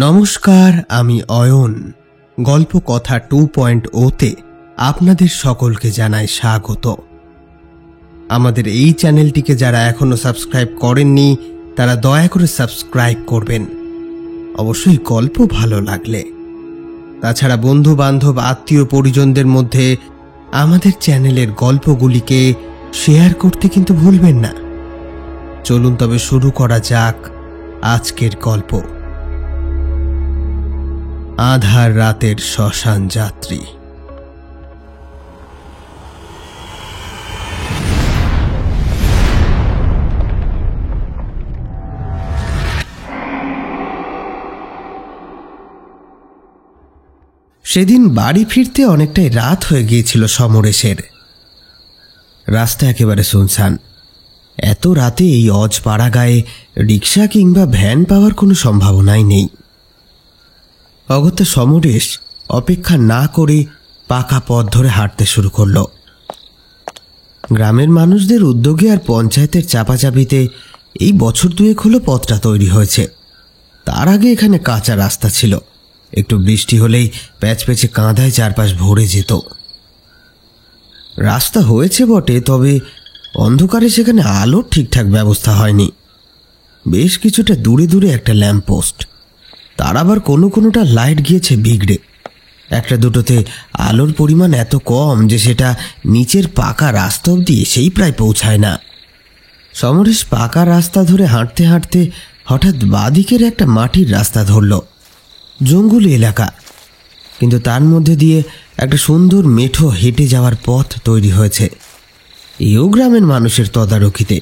নমস্কার, আমি অয়ন। গল্প কথা 2.0-তে আপনাদের সকলকে জানাই স্বাগত। আমাদের এই চ্যানেলটিকে যারা এখনো সাবস্ক্রাইব করেননি তারা দয়া করে সাবস্ক্রাইব করবেন, অবশ্যই গল্প ভালো লাগলে। তাছাড়া বন্ধু বান্ধব আত্মীয় পরিজনদের মধ্যে আমাদের চ্যানেলের গল্পগুলিকে শেয়ার করতে কিন্তু ভুলবেন না। চলুন তবে শুরু করা যাক আজকের গল্প। আধার রাতের শ্মশান যাত্রী। সেদিন বাড়ি ফিরতে অনেকটাই রাত হয়ে গিয়েছিল সমরেশের। রাস্তা একেবারে শুনশান। এত রাতে এই অজপাড়া গায়ে রিক্সা কিংবা ভ্যান পাওয়ার কোনো সম্ভাবনাই নেই। অগত্যা সমরেশ অপেক্ষা না করে পাকা পথ ধরে হাঁটতে শুরু করল। গ্রামের মানুষদের উদ্যোগে আর পঞ্চায়েতের চাপাচাপিতে এই বছর দুয়েক হলো পথটা তৈরি হয়েছে। তার আগে এখানে কাঁচা রাস্তা ছিল। একটু বৃষ্টি হলেই প্যাচপ্যাচে কাঁদায় চারপাশ ভরে যেত। রাস্তা হয়েছে বটে, তবে অন্ধকারে সেখানে আলোর ঠিকঠাক ব্যবস্থা হয়নি। বেশ কিছুটা দূরে দূরে একটা ল্যাম্পপোস্ট, তার আবার কোনোটা লাইট গিয়েছে বিগড়ে। একটা দুটোতে আলোর পরিমাণ এত কম যে সেটা নিচের পাকা রাস্তা অবধি এসেই প্রায় পৌঁছায় না। সমরেশ পাকা রাস্তা ধরে হাঁটতে হাঁটতে হঠাৎ বাঁদিকের একটা মাটির রাস্তা ধরল। জঙ্গলি এলাকা, কিন্তু তার মধ্যে দিয়ে একটা সুন্দর মেঠো হেঁটে যাওয়ার পথ তৈরি হয়েছে, এও গ্রামের মানুষের তদারকিতে।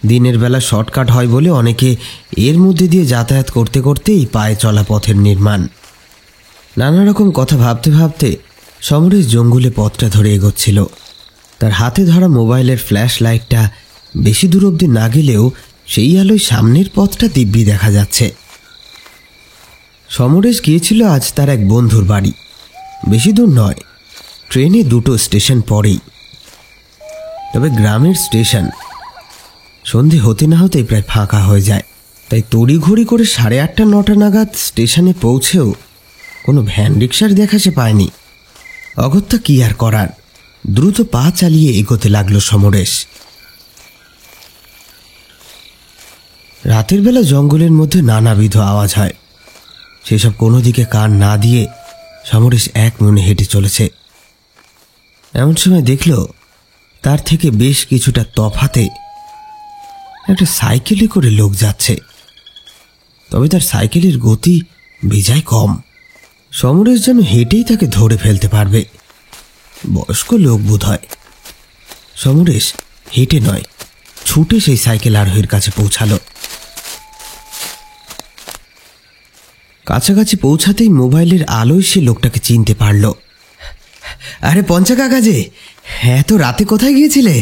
দিনের বেলা শর্টকাট হয় বলে অনেকে এর মধ্যে দিয়ে যাতায়াত করতে করতেই পায়ে চলা পথের নির্মাণ। নানা রকম কথা ভাবতে ভাবতে সমরেশ জঙ্গলে পথটা ধরে এগোচ্ছিল। তার হাতে ধরা মোবাইলের ফ্ল্যাশ লাইটটা বেশি দূর অবধি না গেলেও সেই আলোয় সামনের পথটা দিব্যি দেখা যাচ্ছে। সমরেশ গিয়েছিল আজ তার এক বন্ধুর বাড়ি। বেশি দূর নয়, ট্রেনে 2টো স্টেশন পরেই। তবে গ্রামের স্টেশন সন্ধে হতে না হতেই প্রায় ফাঁকা হয়ে যায়। তাই তড়িঘড়ি করে 8:30-9টা নাগাদ স্টেশনে পৌঁছেও কোনো ভ্যান রিক্সার দেখা সে পায়নি। অগত্যা কি আর করার, দ্রুত পা চালিয়ে এগোতে লাগলো সমরেশ। রাতের বেলা জঙ্গলের মধ্যে নানাবিধ আওয়াজ হয়, সেসব কোনো দিকে কান না দিয়ে সমরেশ এক মনে হেঁটে চলেছে। এমন সময় দেখল তার থেকে বেশ কিছুটা তফাতে একটা সাইকেলে করে লোক যাচ্ছে। তবে তার সাইকেলের গতি বেজায় কম। সমরেশ যেন হেঁটেই তাকে ধরে ফেলতে পারবে। বয়স্ক লোক বোধ হয়। সমরেশ হেঁটে নয়, ছুটে সেই সাইকেল আরোহীর কাছে পৌঁছালো। কাছাকাছি পৌঁছাতেই মোবাইলের আলোয় সে লোকটাকে চিনতে পারল। আরে পঞ্চা কাকা যে, এত রাতে কোথায় গিয়েছিলে?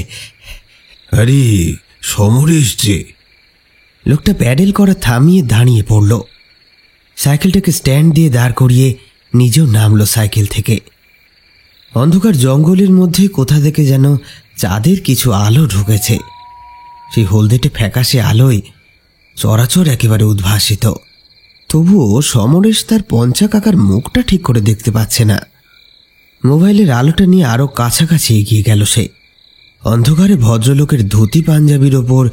আরে সমরেশ যে। লোকটা প্যাডেল করা থামিয়ে দাঁড়িয়ে পড়ল। সাইকেলটাকে স্ট্যান্ড দিয়ে দাঁড় করিয়ে নিজেও নামলো সাইকেল থেকে। অন্ধকার জঙ্গলের মধ্যে কোথা থেকে যেন চাঁদের কিছু আলো ঢুকেছে। সেই হলদেটে ফ্যাকাশে আলোয় চরাচর একেবারে উদ্ভাসিত। তবুও সমরেশ তার পঞ্চা কাকার মুখটা ঠিক করে দেখতে পাচ্ছে না। মোবাইলের আলোটা নিয়ে আরো কাছাকাছি এগিয়ে গেল সে। অন্ধকারে ভদ্রলোকের ধুতি পাঞ্জাবির ওপর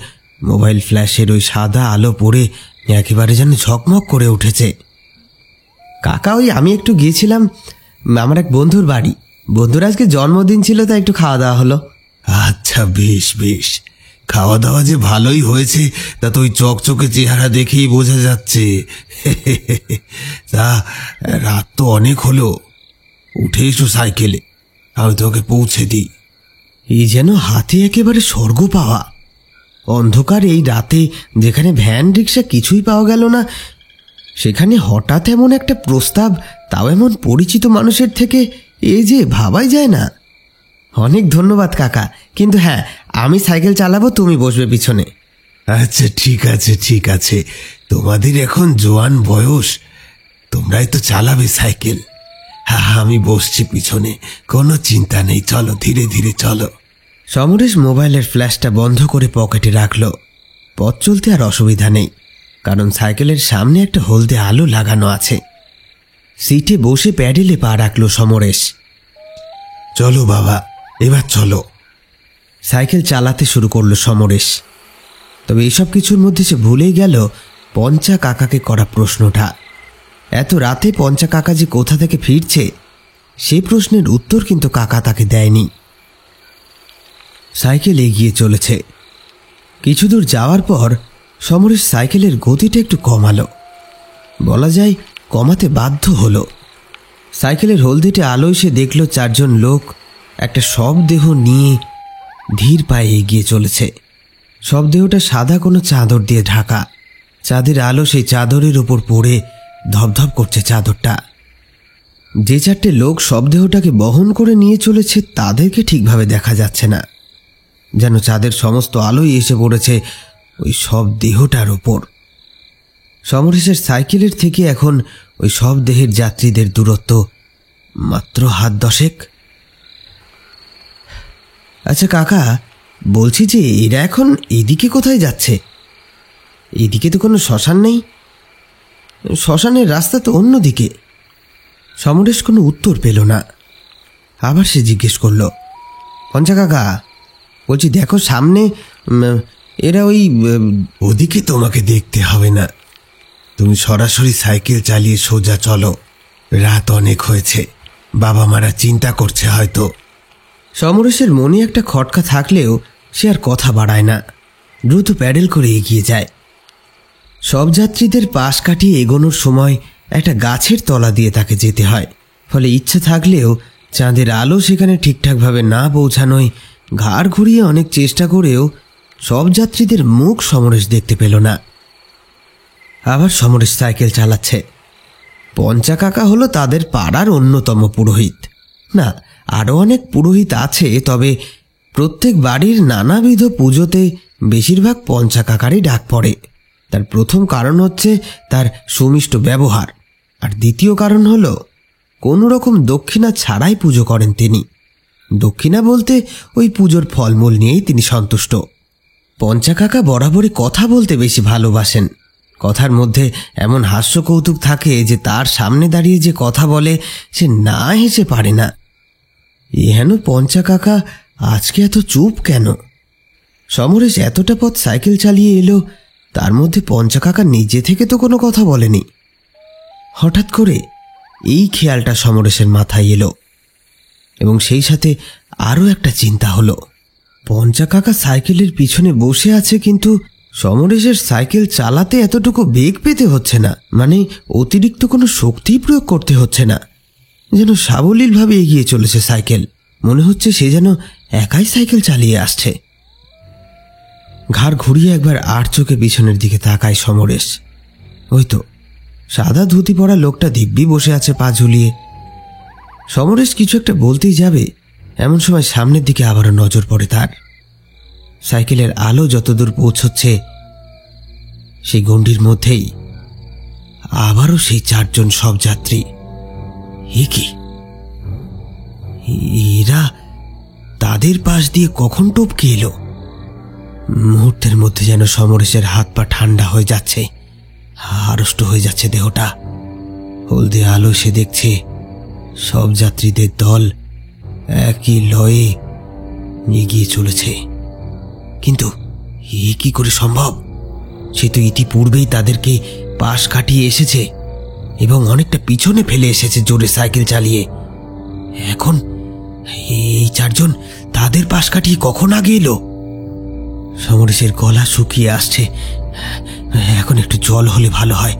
মোবাইল ফ্ল্যাশের ওই সাদা আলো পড়ে একেবারে যেন ঝকমক করে উঠেছে। কাকা, ওই আমি একটু গিয়েছিলাম আমার এক বন্ধুর বাড়ি। বন্ধুর আজকে জন্মদিন ছিল, তাই একটু খাওয়া দাওয়া হলো। আচ্ছা, বেশ বেশ। খাওয়া দাওয়া যে ভালোই হয়েছে তা তো ওই চকচকে চেহারা দেখেই বোঝা যাচ্ছে। তা রাত তো অনেক হলো, উঠে এসো সাইকেলে, আমি তোকে পৌঁছে দিই। এই যেন হাতে একেবারে স্বর্গ পাওয়া। অন্ধকার এই রাতে যেখানে ভ্যান রিক্সা কিছুই পাওয়া গেল না, সেখানে হঠাৎ এমন একটা প্রস্তাব, তাও এমন পরিচিত মানুষের থেকে, এ যে ভাবাই যায় না। অনেক ধন্যবাদ কাকা, কিন্তু হ্যাঁ, আমি সাইকেল চালাবো, তুমি বসবে পিছনে। আচ্ছা, ঠিক আছে ঠিক আছে, তোমাদের এখন জোয়ান বয়স, তোমরাই তো চালাবে সাইকেল। হ্যাঁ, আমি বসছি পিছনে, কোনো চিন্তা নেই, চলো ধীরে ধীরে চলো। সমরেশ মোবাইলের ফ্ল্যাশটা বন্ধ করে পকেটে রাখল। পথ চলতে আর অসুবিধা নেই। কারণ সাইকেলের সামনে একটা হলদে আলো লাগানো আছে। সিটে বসে প্যাডেলে পা রাখল সমরেশ। চলো বাবা, এবার চলো। সাইকেল চালাতে শুরু করলো সমরেশ। তবে এসব কিছুর মধ্যে সে ভুলেই গেল পঞ্চা কাকাকে করা প্রশ্নটা। এত রাতে পঞ্চা কাকা যে কোথা থেকে ফিরছে সে প্রশ্নের উত্তর কিন্তু কাকা তাকে দেয়নি। সাইকেল এগিয়ে চলেছে। কিছু দূর যাওয়ার পর সমরেশ সাইকেলের গতিটা একটু কমালো, বলা যায় কমাতে বাধ্য হলো। সাইকেলের হলদেটে আলোয় সে দেখল 4 জন লোক একটা শবদেহ নিয়ে ধীর পায়ে এগিয়ে চলেছে। শবদেহটা সাদা কোনো চাদর দিয়ে ঢাকা। চাঁদের আলো সেই চাদরের উপর পড়ে ধপধপ করছে চাদরটা। যে 4টে লোক শবদেহটাকে বহন করে নিয়ে চলেছে তাদেরকে ঠিকভাবে দেখা যাচ্ছে না, যেন চাঁদের সমস্ত আলোই এসে পড়েছে ওই সব দেহটার ওপর। সমরেশের সাইকেলের থেকে এখন ওই সব দেহের যাত্রীদের দূরত্ব মাত্র হাত 10। আচ্ছা কাকা, বলছি যে এরা এখন এদিকে কোথায় যাচ্ছে? এদিকে তো কোনো শ্মশান নেই, শ্মশানের রাস্তা তো অন্যদিকে। সমরেশ কোনো উত্তর পেল না। আবার সে জিজ্ঞেস করল, পঞ্চা কাকা, বলছি দেখো সামনে এরা ওদিকে তোমাকে দেখতে হবে না, তুমি সরাসরি সাইকেল চালিয়ে সোজা চলো। রাত অনেক হয়েছে, বাবা মারা চিন্তা করছে হয়তো। সমরেশের মনে একটা খটকা থাকলেও সে আর কথা বাড়ায় না, দ্রুত প্যাডেল করে এগিয়ে যায়। সব যাত্রীদের পাশ কাটিয়ে এগোনোর সময় একটা গাছের তলা দিয়ে তাকে যেতে হয়। ফলে ইচ্ছা থাকলেও চাঁদের আলো সেখানে ঠিকঠাকভাবে না পৌঁছানোয় ঘাড় ঘুরিয়ে অনেক চেষ্টা করেও সব যাত্রীদের মুখ সমরেশ দেখতে পেল না। আবার সমরেশ সাইকেল চালাচ্ছে। পঞ্চা কাকা হলো তাদের পাড়ার অন্যতম পুরোহিত। না, আরও অনেক পুরোহিত আছে, তবে প্রত্যেক বাড়ির নানাবিধ পুজোতে বেশিরভাগ পঞ্চা কাকারই ডাক পড়ে। তার প্রথম কারণ হচ্ছে তার সুমিষ্ট ব্যবহার, আর দ্বিতীয় কারণ হলো কোনো রকম দক্ষিণা ছাড়াই পুজো করেন তিনি। দক্ষিণা বলতে ওই পুজোর ফলমূল নিয়েই তিনি সন্তুষ্ট। পঞ্চা কাকা বরাবরই কথা বলতে বেশি ভালোবাসেন। কথার মধ্যে এমন হাস্য কৌতুক থাকে যে তার সামনে দাঁড়িয়ে যে কথা বলে সে না হেসে পারে না। হেন পঞ্চা কাকা আজকে এত চুপ কেন? সমরেশ এতটা পথ সাইকেল চালিয়ে এলো, তার মধ্যে পঞ্চা কাকা নিজে থেকে তো কোনো কথা বলেনি। হঠাৎ করে এই খেয়ালটা সমরেশের মাথায় এলো, এবং সেই সাথে আরও একটা চিন্তা হলো। পঞ্চা কাকা সাইকেলের পিছনে বসে আছে, কিন্তু সমরেশের সাইকেল চালাতে এতটুকু বেগ পেতে হচ্ছে না, মানে অতিরিক্ত কোনো শক্তি প্রয়োগ করতে হচ্ছে না। যেন সাবলীলভাবে এগিয়ে চলেছে সাইকেল। মনে হচ্ছে সে যেন একাই সাইকেল চালিয়ে আসছে। ঘাড় ঘুরিয়ে একবার আর চোখে পিছনের দিকে তাকায় সমরেশ। ওই তো সাদা ধুতি পরা লোকটা দিব্যি বসে আছে পা ঝুলিয়ে। সমরেশ কিছু একটা বলতেই যাবে, এমন সময় সামনের দিকে আবারও নজর পড়ে তার। সাইকেলের আলো যতদূর পৌঁছচ্ছে সেই গণ্ডির মধ্যেই আবারও সেই 4 জন সব যাত্রী। এ কি, এরা তাদের পাশ দিয়ে কখন টপকে এলো? মুহূর্তের মধ্যে যেন সমরেশের হাত পা ঠান্ডা হয়ে যাচ্ছে, আড়ষ্ট হয়ে যাচ্ছে দেহটা। হলদে আলো সে দেখছে সব যাত্রীদের দল একই লয়ে এগিয়ে চলেছে। কিন্তু এ কি করে সম্ভব? সে তো ইতিপূর্বেই তাদেরকে পাশ কাটিয়ে এসেছে এবং অনেকটা পিছনে ফেলে এসেছে জোরে সাইকেল চালিয়ে। এখন এই 4 জন তাদের পাশ কাটিয়ে কখন আগে এলো? সমরেশের গলা শুকিয়ে আসছে। এখন একটু জল হলে ভালো হয়।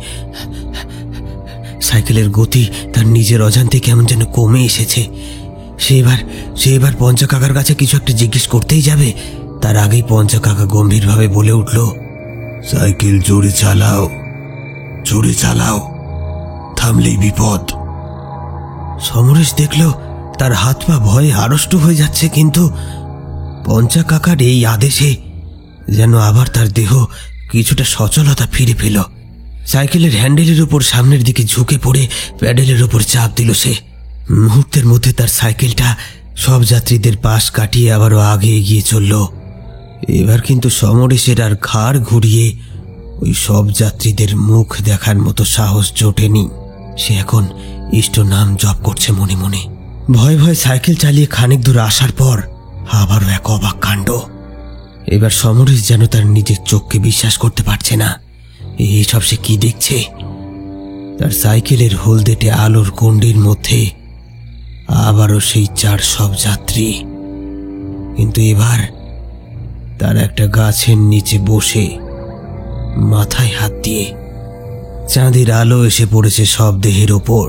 সাইকেলের গতি তার নিজের অজান্তে কেমন যেন কমে এসেছে। সে এবার পঞ্চা কাকার কাছে কিছু একটা জিজ্ঞেস করতেই যাবে, তার আগেই পঞ্চা কাকা গম্ভীরভাবে বলে উঠল, সাইকেল জোরে চালাও, জোরে চালাও, থামলেই বিপদ। সমরেশ দেখল তার হাত পা ভয়ে আড়ষ্ট হয়ে যাচ্ছে, কিন্তু পঞ্চা কাকার এই আদেশে যেন আবার তার দেহ কিছুটা সচলতা ফিরে পেল। সাইকেলের হ্যান্ডেলের উপর সামনের দিকে ঝুঁকে পড়ে প্যাডেলের উপর চাপ দিল সে। মুহূর্তের মধ্যে তার সাইকেলটা সব যাত্রীদের পাশ কাটিয়ে আবারও আগে এগিয়ে চলল। এবার কিন্তু সমরেশের আর ঘাড় ঘুরিয়ে ওই সব যাত্রীদের মুখ দেখার মতো সাহস জোটেনি। সে এখন ইষ্ট নাম জপ করছে মনে মনে। ভয়ে ভয়ে সাইকেল চালিয়ে খানিক দূর আসার পর আবারও এক অবাক কাণ্ড। এবার সমরেশ যেন তার নিজের চোখকে বিশ্বাস করতে পারছে না। এইসব সে কি দেখছে? তার সাইকেলের হলদেটে আলোর গণ্ডির মধ্যে আবারও সেই 4 সব যাত্রী, কিন্তু এবার তার একটা গাছের নিচে বসে মাথায় হাত দিয়ে। চাঁদের আলো এসে পড়েছে সব দেহের ওপর।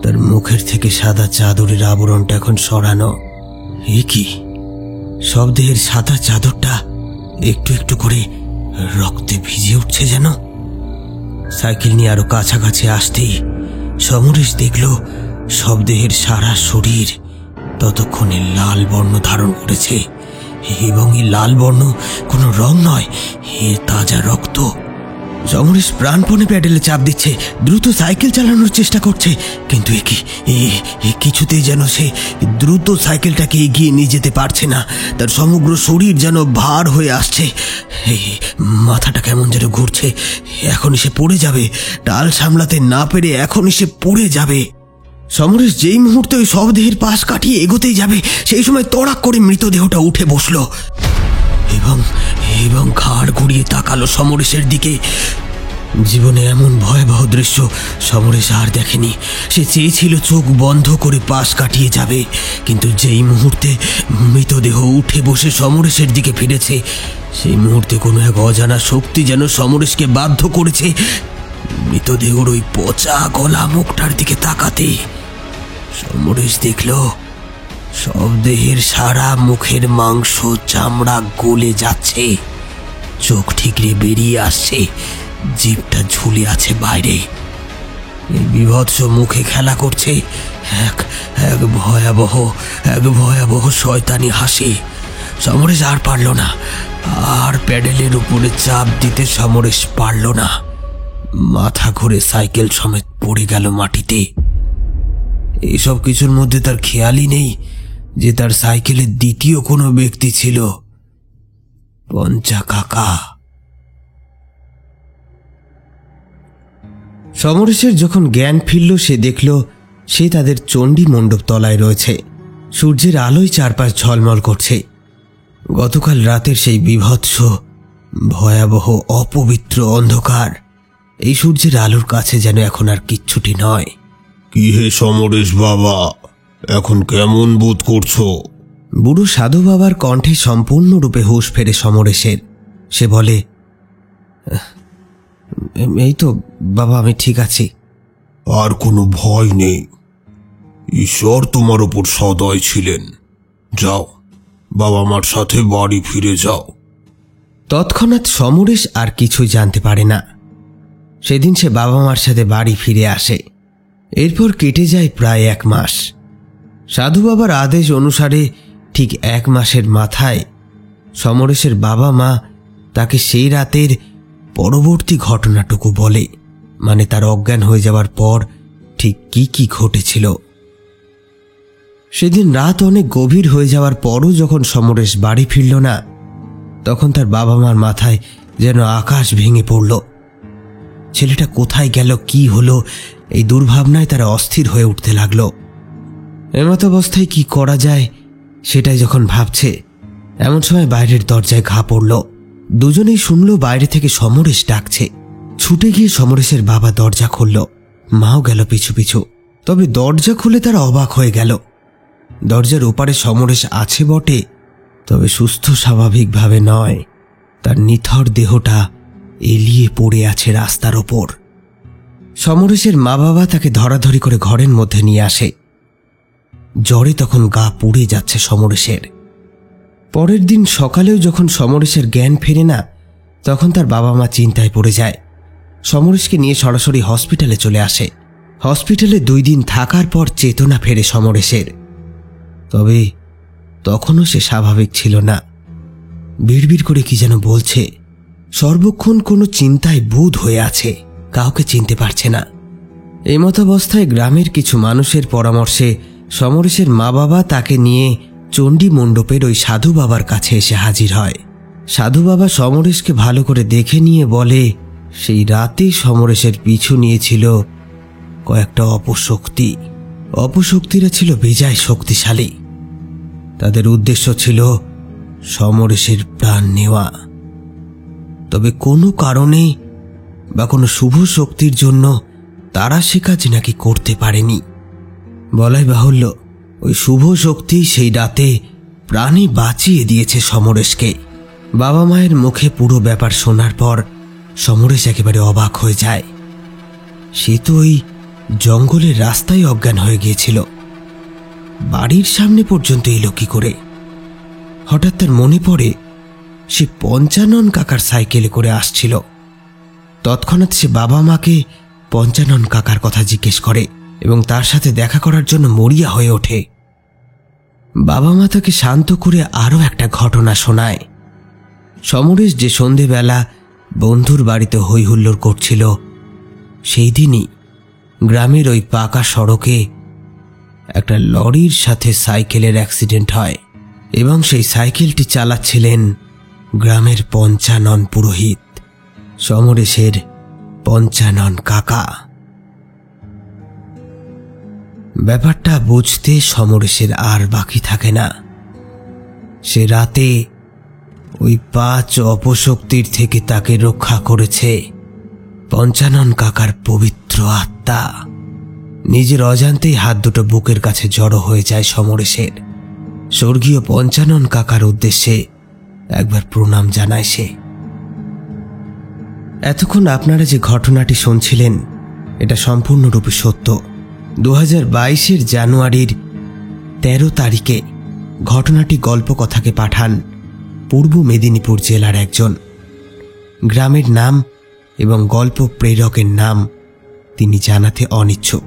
তার মুখের থেকে সাদা চাদরের আবরণটা এখন সরানো। এ কি? সব দেহের সাদা চাদরটা একটু একটু করে রক্তে ভিজে উঠছে যেন। সাইকেল নিয়ে আরো কাছাকাছি আসতেই সমরেশ দেখল সব দেহের সারা শরীর ততক্ষণে লাল বর্ণ ধারণ করেছে, এবং এই লাল বর্ণ কোনো রং নয়, এ তাজা রক্ত। সমরেশ প্রাণপণে প্যাডেলে চাপ দিচ্ছে, দ্রুত সাইকেল চালানোর চেষ্টা করছে, কিন্তু কিছুতেই যেন সে দ্রুত সাইকেলটাকে এগিয়ে নিয়ে যেতে পারছে না। তার সমগ্র শরীর যেন ভার হয়ে আসছে। মাথাটা কেমন যেন ঘুরছে। এখনই সে পড়ে যাবে। টাল সামলাতে না পেরে এখনই সে পড়ে যাবে। সমরেশ যেই মুহূর্তে ওই শবদেহের পাশ কাটিয়ে এগোতেই যাবে, সেই সময় তড়াক করে মৃতদেহটা উঠে বসলো এবং ঘাড় ঘুরিয়ে তাকালো সমরেশের দিকে। জীবনে এমন ভয়াবহ দৃশ্য সমরেশ আর দেখেনি। সে চেয়েছিল চোখ বন্ধ করে পাশ কাটিয়ে যাবে, কিন্তু যেই মুহূর্তে মৃতদেহ উঠে বসে সমরেশের দিকে ফিরেছে, সেই মুহূর্তে কোনো এক অজানা শক্তি যেন সমরেশকে বাধ্য করেছে মৃতদেহর ওই পচা গলা মুখটার দিকে তাকাতে। সমরেশ দেখল সব দেহের সারা মুখের মাংস চামড়া গলে যাচ্ছে, চোখ ঠিকরে বেরিয়ে আসছে, জিভটা ঝুলে আছে বাইরে। এই বিভৎস মুখে খেলা করছে এক ভয়াবহ শয়তানি হাসি। সমরেশ আর পারল না, আর প্যাডেলের উপরে চাপ দিতে সমরেশ পারল না। মাথা ঘুরে সাইকেল সমেত পড়ে গেল মাটিতে। এইসব কিছুর মধ্যে তার খেয়ালই নেই যে তার সাইকেলের দ্বিতীয় কোনো ব্যক্তি ছিল, পঞ্চা কাকা। সমরেশের যখন জ্ঞান ফিরল, সে দেখল সে তাদের চণ্ডী মণ্ডপ তলায় রয়েছে। সূর্যের আলোয় চারপাশ ঝলমল করছে। গতকাল রাতের সেই বিভৎস ভয়াবহ অপবিত্র অন্ধকার এই সূর্যের আলোর কাছে যেন এখন আর কিচ্ছুটি নয়। কি হে সমরেশ বাবা, এখন কেমন বোধ করছো? বুড়ো সাধু বাবার কণ্ঠে সম্পূর্ণরূপে হুঁশ ফেরে সমরেশের। সে বলে, এই তো বাবা, আমি ঠিক আছি। আর কোনো ভয় নেই, ঈশ্বর তোমার ওপর সদয় ছিলেন। যাও, বাবা মার সাথে বাড়ি ফিরে যাও। তৎক্ষণাৎ সমরেশ আর কিছুই জানতে পারে না। সেদিন সে বাবা মার সাথে বাড়ি ফিরে আসে। এরপর কেটে যায় প্রায় 1 মাস। সাধু বাবার আদেশ অনুসারে ঠিক 1 মাসের মাথায় সমরেশের বাবা মা তাকে সেই রাতের পরবর্তী ঘটনাটুকু বলে, মানে তার অজ্ঞান হয়ে যাওয়ার পর ঠিক কি কি ঘটেছিল। সেদিন রাত অনেক গভীর হয়ে যাওয়ার পরও যখন সমরেশ বাড়ি ফিরল না, তখন তার বাবা মার মাথায় যেন আকাশ ভেঙে পড়ল। ছেলেটা কোথায় গেল, কি হলো, এই দুর্ভাবনায় তারা অস্থির হয়ে উঠতে লাগলো। এমত অবস্থায় কি করা যায় সেটাই যখন ভাবছে, এমন সময় বাইরের দরজায় ঘা পড়ল। দুজনেই শুনল বাইরে থেকে সমরেশ ডাকছে। ছুটে গিয়ে সমরেশের বাবা দরজা খুলল, মাও গেল পিছু পিছু। তবে দরজা খুলে তারা অবাক হয়ে গেল। দরজার ওপারে সমরেশ আছে বটে, তবে সুস্থ স্বাভাবিকভাবে নয়। তার নিথর দেহটা এলিয়ে পড়ে আছে রাস্তার ওপর। সমরেশের মা বাবা তাকে ধরাধরি করে ঘরের মধ্যে নিয়ে আসে। জ্বরে তখন গা পুড়ে যাচ্ছে সমরেশের। পরের দিন সকালেও যখন সমরেশের জ্ঞান ফেরে না, তখন তার বাবা মা চিন্তায় পড়ে যায়। সমরেশকে নিয়ে সরাসরি হসপিটালে চলে আসে। হসপিটালে 2 দিন থাকার পর চেতনা ফেরে সমরেশের। তবে তখনও সে স্বাভাবিক ছিল না। বিড়বিড় করে কি যেন বলছে। সর্বক্ষণ কোনো চিন্তায় বুঁদ হয়ে আছে, কাউকে চিনতে পারছে না। এমত অবস্থায় গ্রামের কিছু মানুষের পরামর্শে সমরেশের মা বাবা তাকে নিয়ে চণ্ডী মণ্ডপের ওই সাধু বাবার কাছে এসে হাজির হয়। সাধু বাবা সমরেশকে ভালো করে দেখে নিয়ে বলে, সেই রাতেই সমরেশের পিছু নিয়েছিল কয়েকটা অপশক্তি। অপশক্তিরা ছিল বেজায় শক্তিশালী। তাদের উদ্দেশ্য ছিল সমরেশের প্রাণ নেওয়া। তবে কোনো কারণে বা কোনো শুভ শক্তির জন্য তারা সে কাজ নাকি করতে পারেনি। বলাই বাহুল্য, ওই শুভ শক্তি সেই রাতে প্রাণী বাঁচিয়ে দিয়েছে সমরেশকে। বাবা মায়ের মুখে পুরো ব্যাপার শোনার পর সমরেশ একেবারে অবাক হয়ে যায়। সে তো ওই জঙ্গলের রাস্তায় অজ্ঞান হয়ে গিয়েছিল, বাড়ির সামনে পর্যন্ত এলো কি করে? হঠাৎ তার মনে পড়ে সে পঞ্চানন কাকার সাইকেলে করে আসছিল। তৎক্ষণাৎ সে বাবা মাকে পঞ্চানন কাকার কথা জিজ্ঞেস করে এবং তার সাথে দেখা করার জন্য মরিয়া হয়ে ওঠে। বাবা মা তাকে শান্ত করে আরও একটা ঘটনা শোনায়। সমরেশ যে সন্ধেবেলা বন্ধুর বাড়িতে হই হুল্লোড় করছিল, সেই দিনই গ্রামের ওই পাকা সড়কে একটা লরির সাথে সাইকেলের অ্যাক্সিডেন্ট হয় এবং সেই সাইকেলটি চালাচ্ছিলেন গ্রামের পঞ্চানন পুরোহিত, সমরেশের পঞ্চানন কাকা। ব্যাপারটা বুঝতে সমরেশের আর বাকি থাকে না। সে রাতে ওই 5 অপশক্তির থেকে তাকে রক্ষা করেছে পঞ্চানন কাকার পবিত্র আত্মা। নিজের অজান্তেই হাত দুটো বুকের কাছে জড়ো হয়ে যায় সমরেশের। স্বর্গীয় পঞ্চানন কাকার উদ্দেশ্যে একবার প্রণাম জানায় সে। এতক্ষণ আপনারা যে ঘটনাটি শুনছিলেন, এটা সম্পূর্ণরূপে সত্য। 2022-এর জানুয়ারির 13 তারিখে ঘটনাটি গল্পকথাকে পাঠান পূর্ব মেদিনীপুর জেলার একজন। গ্রামের নাম এবং গল্প প্রেরকের নাম তিনি জানাতে অনিচ্ছুক।